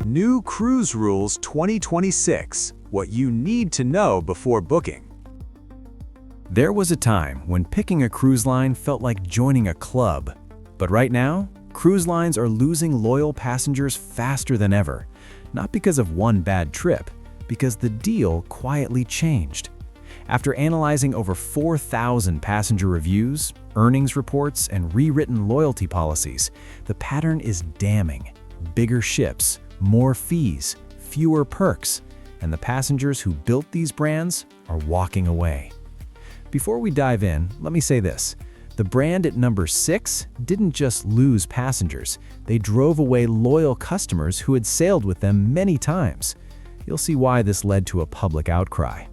New Cruise Rules 2026, what you need to know before booking. There was a time when picking a cruise line felt like joining a club. But right now, cruise lines are losing loyal passengers faster than ever. Not because of one bad trip, because the deal quietly changed. After analyzing over 4,000 passenger reviews, earnings reports, and rewritten loyalty policies, the pattern is damning. Bigger ships, more fees, fewer perks, and the passengers who built these brands are walking away. Before we dive in, let me say this. The brand at number 6 didn't just lose passengers, they drove away loyal customers who had sailed with them many times. You'll see why this led to a public outcry.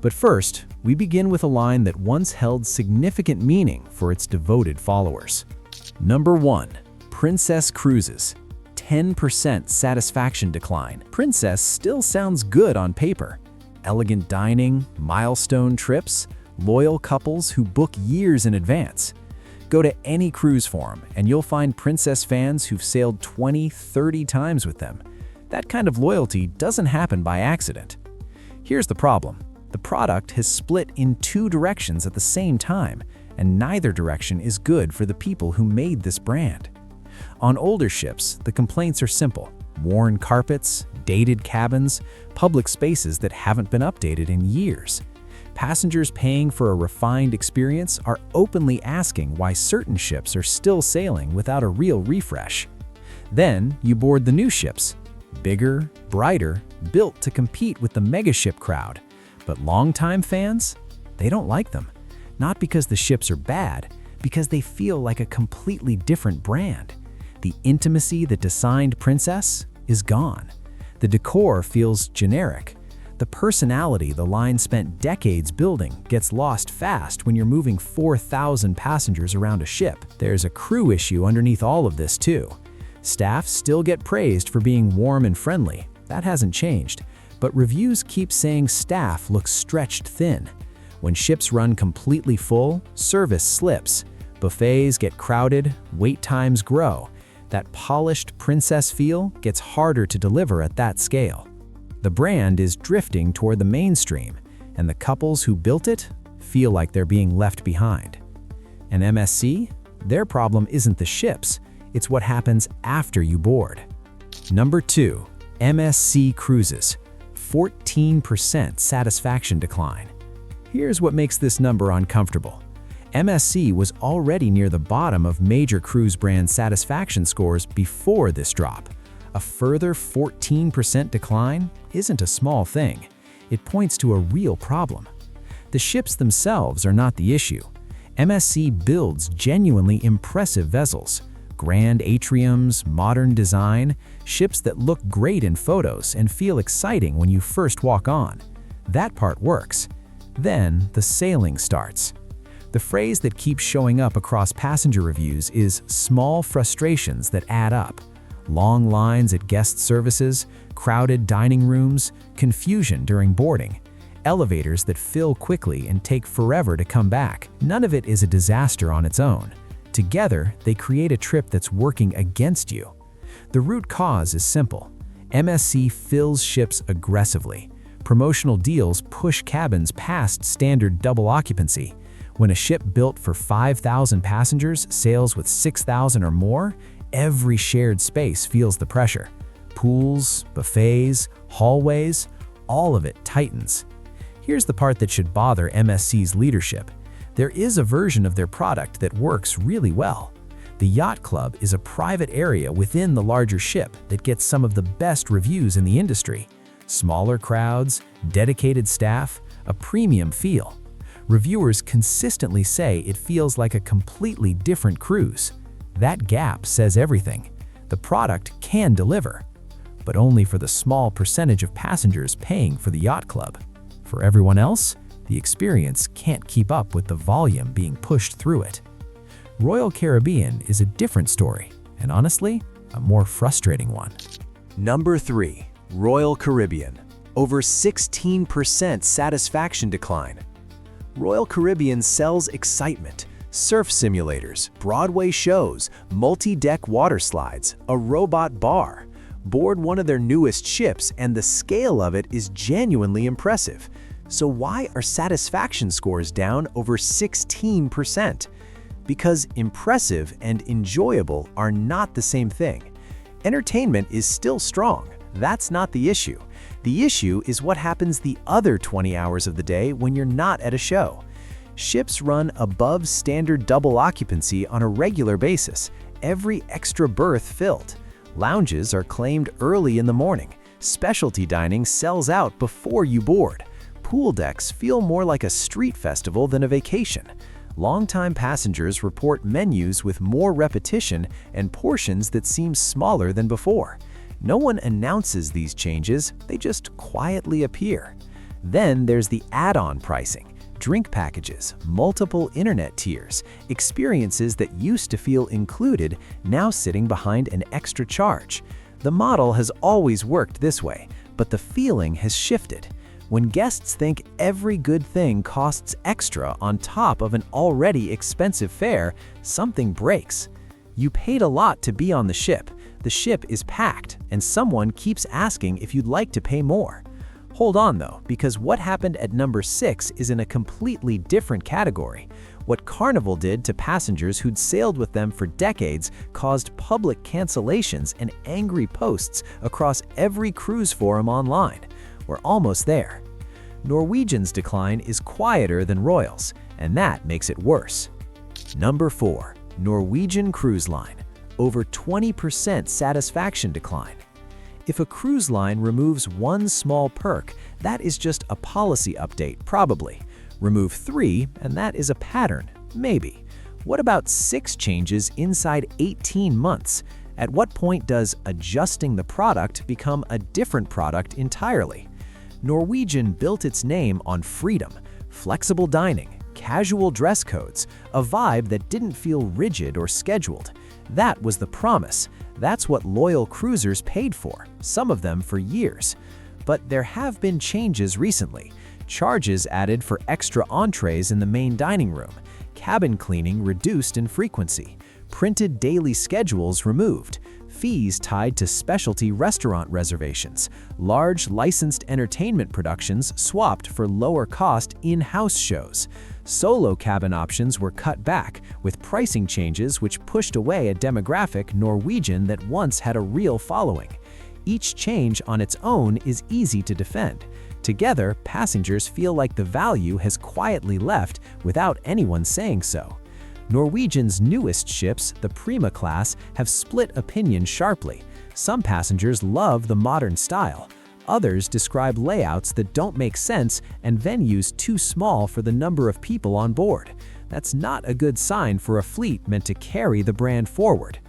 But first, we begin with a line that once held significant meaning for its devoted followers. Number 1. Princess Cruises. 10% satisfaction decline. Princess still sounds good on paper. Elegant dining, milestone trips, loyal couples who book years in advance. Go to any cruise forum and you'll find Princess fans who've sailed 20, 30 times with them. That kind of loyalty doesn't happen by accident. Here's the problem. The product has split in 2 directions at the same time, and neither direction is good for the people who made this brand. On older ships, the complaints are simple: worn carpets, dated cabins, public spaces that haven't been updated in years. Passengers paying for a refined experience are openly asking why certain ships are still sailing without a real refresh. Then you board the new ships. Bigger, brighter, built to compete with the megaship crowd. But longtime fans, they don't like them. Not because the ships are bad, because they feel like a completely different brand. The intimacy that defined Princess is gone. The decor feels generic. The personality the line spent decades building gets lost fast when you're moving 4,000 passengers around a ship. There's a crew issue underneath all of this too. Staff still get praised for being warm and friendly. That hasn't changed. But reviews keep saying staff looks stretched thin. When ships run completely full, service slips. Buffets get crowded, wait times grow. That polished Princess feel gets harder to deliver at that scale. The brand is drifting toward the mainstream, and the couples who built it feel like they're being left behind. And MSC? Their problem isn't the ships, it's what happens after you board. Number 2. MSC Cruises. 14% satisfaction decline. Here's what makes this number uncomfortable. MSC was already near the bottom of major cruise brand satisfaction scores before this drop. A further 14% decline isn't a small thing. It points to a real problem. The ships themselves are not the issue. MSC builds genuinely impressive vessels. Grand atriums, modern design, ships that look great in photos and feel exciting when you first walk on. That part works. Then the sailing starts. The phrase that keeps showing up across passenger reviews is small frustrations that add up. Long lines at guest services, crowded dining rooms, confusion during boarding, elevators that fill quickly and take forever to come back. None of it is a disaster on its own. Together, they create a trip that's working against you. The root cause is simple. MSC fills ships aggressively. Promotional deals push cabins past standard double occupancy. When a ship built for 5,000 passengers sails with 6,000 or more, every shared space feels the pressure. Pools, buffets, hallways, all of it tightens. Here's the part that should bother MSC's leadership. There is a version of their product that works really well. The Yacht Club is a private area within the larger ship that gets some of the best reviews in the industry. Smaller crowds, dedicated staff, a premium feel. Reviewers consistently say it feels like a completely different cruise. That gap says everything. The product can deliver, but only for the small percentage of passengers paying for the Yacht Club. For everyone else, the experience can't keep up with the volume being pushed through it. Royal Caribbean is a different story, and honestly, a more frustrating one. Number 3. Royal Caribbean. Over 16% satisfaction decline. Royal Caribbean sells excitement, surf simulators, Broadway shows, multi-deck water slides, a robot bar. Board one of their newest ships and the scale of it is genuinely impressive. So why are satisfaction scores down over 16%? Because impressive and enjoyable are not the same thing. Entertainment is still strong. That's not the issue. The issue is what happens the other 20 hours of the day when you're not at a show. Ships run above standard double occupancy on a regular basis, every extra berth filled. Lounges are claimed early in the morning. Specialty dining sells out before you board. Pool decks feel more like a street festival than a vacation. Longtime passengers report menus with more repetition and portions that seem smaller than before. No one announces these changes, they just quietly appear. Then there's the add-on pricing, drink packages, multiple internet tiers, experiences that used to feel included now sitting behind an extra charge. The model has always worked this way, but the feeling has shifted. When guests think every good thing costs extra on top of an already expensive fare, something breaks. You paid a lot to be on the ship is packed, and someone keeps asking if you'd like to pay more. Hold on though, because what happened at number 6 is in a completely different category. What Carnival did to passengers who'd sailed with them for decades caused public cancellations and angry posts across every cruise forum online. We're almost there. Norwegian's decline is quieter than Royal's, and that makes it worse. Number 4. Norwegian Cruise Line. Over 20% satisfaction decline. If a cruise line removes one small perk, that is just a policy update, probably. Remove 3, and that is a pattern, maybe. What about 6 changes inside 18 months? At what point does adjusting the product become a different product entirely? Norwegian built its name on freedom, flexible dining, casual dress codes, a vibe that didn't feel rigid or scheduled. That was the promise. That's what loyal cruisers paid for, some of them for years. But there have been changes recently. Charges added for extra entrees in the main dining room, cabin cleaning reduced in frequency, printed daily schedules removed, fees tied to specialty restaurant reservations, large licensed entertainment productions swapped for lower-cost in-house shows. Solo cabin options were cut back, with pricing changes which pushed away a demographic Norwegian that once had a real following. Each change on its own is easy to defend. Together, passengers feel like the value has quietly left without anyone saying so. Norwegian's newest ships, the Prima class, have split opinion sharply. Some passengers love the modern style. Others describe layouts that don't make sense and venues too small for the number of people on board. That's not a good sign for a fleet meant to carry the brand forward.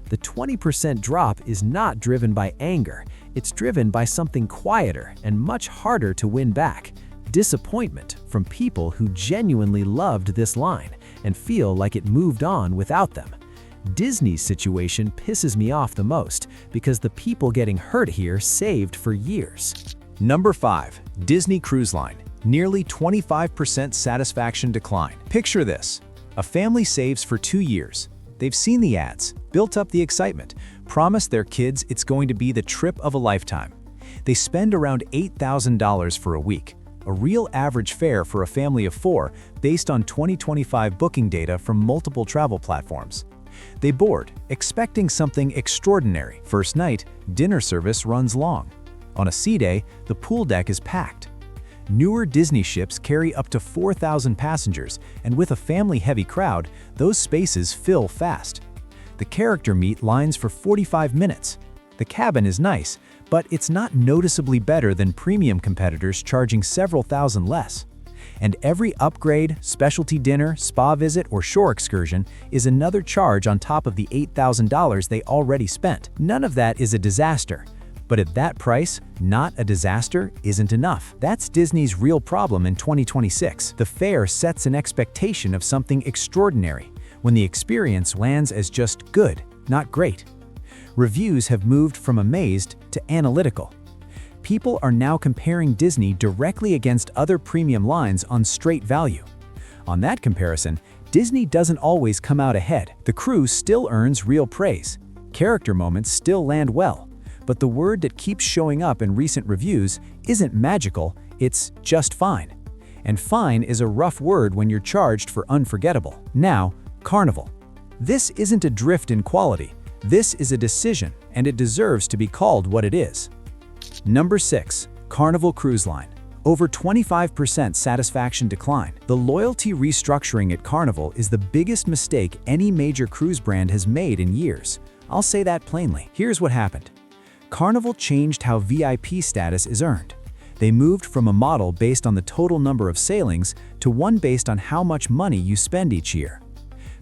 The 20% drop is not driven by anger. It's driven by something quieter and much harder to win back. Disappointment from people who genuinely loved this line and feel like it moved on without them. Disney's situation pisses me off the most because the people getting hurt here saved for years. Number 5. Disney Cruise Line. Nearly 25% satisfaction decline. Picture this. A family saves for 2 years. They've seen the ads, built up the excitement, promised their kids it's going to be the trip of a lifetime. They spend around $8,000 for a week, a real average fare for a family of 4 based on 2025 booking data from multiple travel platforms. They board, expecting something extraordinary. First night, dinner service runs long. On a sea day, the pool deck is packed. Newer Disney ships carry up to 4,000 passengers, and with a family-heavy crowd, those spaces fill fast. The character meet lines for 45 minutes. The cabin is nice, but it's not noticeably better than premium competitors charging several thousand less. And every upgrade, specialty dinner, spa visit, or shore excursion is another charge on top of the $8,000 they already spent. None of that is a disaster. But at that price, not a disaster isn't enough. That's Disney's real problem in 2026. The fare sets an expectation of something extraordinary, when the experience lands as just good, not great. Reviews have moved from amazed to analytical. People are now comparing Disney directly against other premium lines on straight value. On that comparison, Disney doesn't always come out ahead. The cruise still earns real praise. Character moments still land well. But the word that keeps showing up in recent reviews isn't magical, it's just fine. And fine is a rough word when you're charged for unforgettable. Now, Carnival. This isn't a drift in quality. This is a decision, and it deserves to be called what it is. Number 6. Carnival Cruise Line. Over 25% satisfaction decline. The loyalty restructuring at Carnival is the biggest mistake any major cruise brand has made in years. I'll say that plainly. Here's what happened. Carnival changed how VIP status is earned. They moved from a model based on the total number of sailings to one based on how much money you spend each year.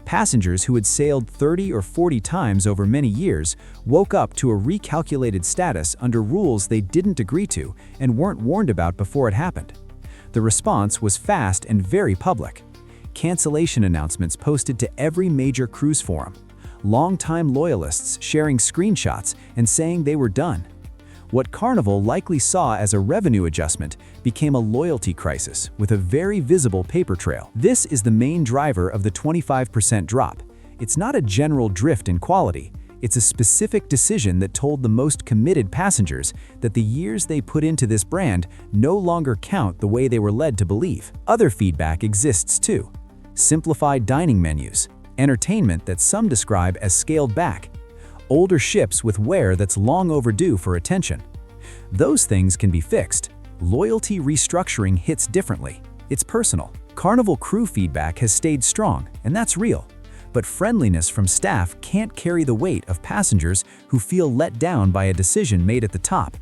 Passengers who had sailed 30 or 40 times over many years woke up to a recalculated status under rules they didn't agree to and weren't warned about before it happened. The response was fast and very public. Cancellation announcements posted to every major cruise forum. Longtime loyalists sharing screenshots and saying they were done. What Carnival likely saw as a revenue adjustment became a loyalty crisis with a very visible paper trail. This is the main driver of the 25% drop. It's not a general drift in quality. It's a specific decision that told the most committed passengers that the years they put into this brand no longer count the way they were led to believe. Other feedback exists too. Simplified dining menus, entertainment that some describe as scaled back, older ships with wear that's long overdue for attention. Those things can be fixed. Loyalty restructuring hits differently. It's personal. Carnival crew feedback has stayed strong, and that's real. But friendliness from staff can't carry the weight of passengers who feel let down by a decision made at the top.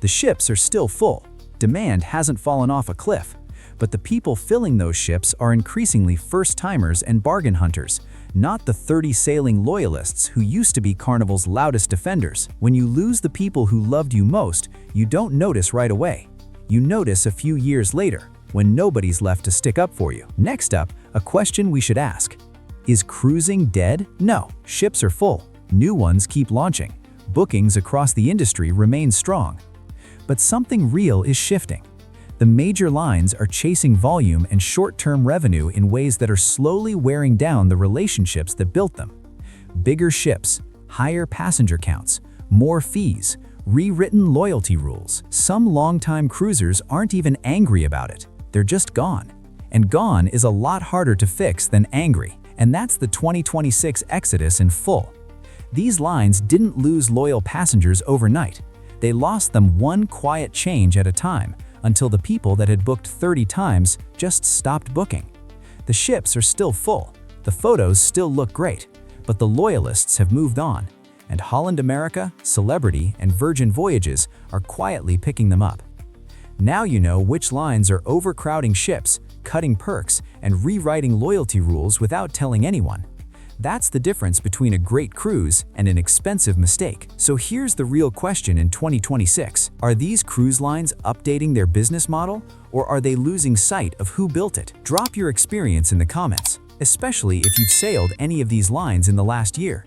The ships are still full. Demand hasn't fallen off a cliff. But the people filling those ships are increasingly first-timers and bargain hunters, not the 30 sailing loyalists who used to be Carnival's loudest defenders. When you lose the people who loved you most, you don't notice right away. You notice a few years later, when nobody's left to stick up for you. Next up, a question we should ask. Is cruising dead? No, ships are full. New ones keep launching. Bookings across the industry remain strong. But something real is shifting. The major lines are chasing volume and short-term revenue in ways that are slowly wearing down the relationships that built them. Bigger ships, higher passenger counts, more fees, rewritten loyalty rules. Some longtime cruisers aren't even angry about it. They're just gone. And gone is a lot harder to fix than angry. And that's the 2026 exodus in full. These lines didn't lose loyal passengers overnight. They lost them one quiet change at a time, until the people that had booked 30 times just stopped booking. The ships are still full, the photos still look great, but the loyalists have moved on, and Holland America, Celebrity, and Virgin Voyages are quietly picking them up. Now you know which lines are overcrowding ships, cutting perks, and rewriting loyalty rules without telling anyone. That's the difference between a great cruise and an expensive mistake. So here's the real question in 2026. Are these cruise lines updating their business model, or are they losing sight of who built it? Drop your experience in the comments, especially if you've sailed any of these lines in the last year.